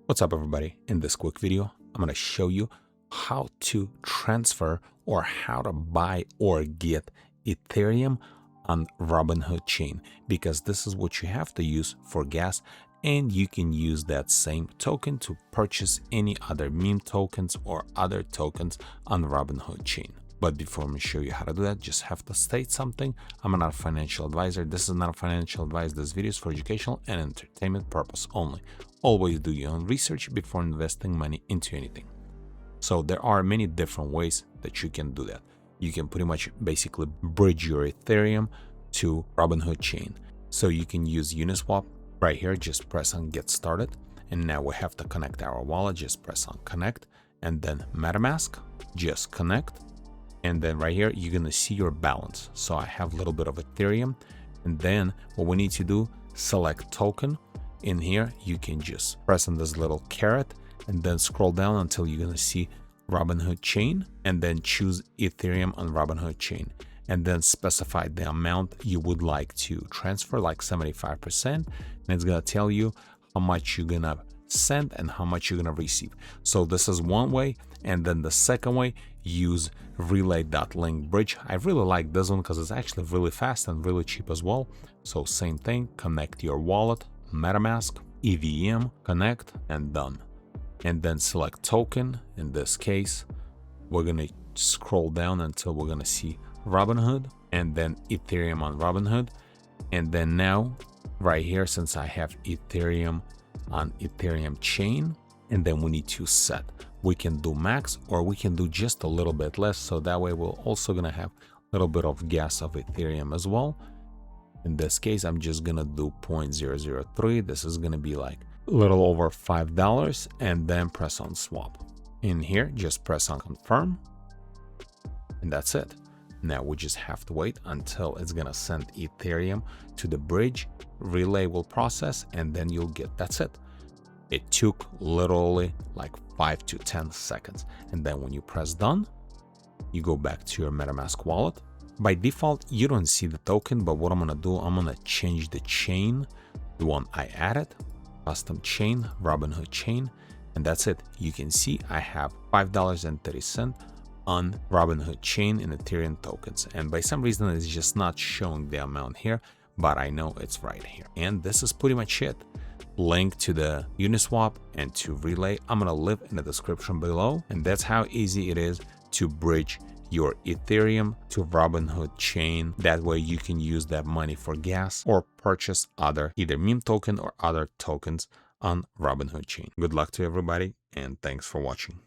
What's up, everybody? In this quick video, I'm going to show you how to transfer or how to buy or get Ethereum on Robinhood chain, because this is what you have to use for gas, and you can use that same token to purchase any other meme tokens or other tokens on Robinhood chain. But before I show you how to do that, just have to state something. I'm not a financial advisor. This is not a financial advice. This video is for educational and entertainment purpose only. Always do your own research before investing money into anything. So there are many different ways that you can do that. You can pretty much basically bridge your Ethereum to Robinhood chain. So you can use Uniswap right here. Just press on get started. And now we have to connect our wallet. Just press on connect, and then MetaMask, just connect. And then right here, you're going to see your balance. So I have a little bit of Ethereum. And then what we need to do, select token. In here, you can just press on this little caret and then scroll down until you're going to see Robinhood chain, and then choose Ethereum on Robinhood chain. And then specify the amount you would like to transfer, like 75%. And it's going to tell you how much you're going to send and how much you're going to receive. So this is one way. And then the second way, use relay.link bridge. I really like this one because it's actually really fast and really cheap as well. So same thing, connect your wallet, MetaMask, EVM, connect, and done. And then select token. In this case, we're going to scroll down until we're going to see Robinhood, and then Ethereum on Robinhood. And then now right here, since I have Ethereum on Ethereum chain, and then we need to set, we can do max or we can do just a little bit less. So that way we're also going to have a little bit of gas of Ethereum as well. In this case, I'm just going to do 0.003. This is going to be like a little over $5, and then press on swap. In here, just press on confirm, and that's it. Now we just have to wait until it's going to send Ethereum to the bridge. Relay will process, and then you'll get, that's it. It took literally like 5 to 10 seconds. And then when you press done, you go back to your MetaMask wallet. By default, you don't see the token, but what I'm going to do, I'm going to change the chain, the one I added, custom chain, Robinhood chain, and that's it. You can see I have $5.30 on Robinhood chain in Ethereum tokens. And by some reason, it's just not showing the amount here, but I know it's right here. And this is pretty much it. Link to the Uniswap and to Relay, I'm going to leave in the description below. And that's how easy it is to bridge your Ethereum to Robinhood chain. That way you can use that money for gas or purchase other either meme token or other tokens on Robinhood chain. Good luck to everybody, and thanks for watching.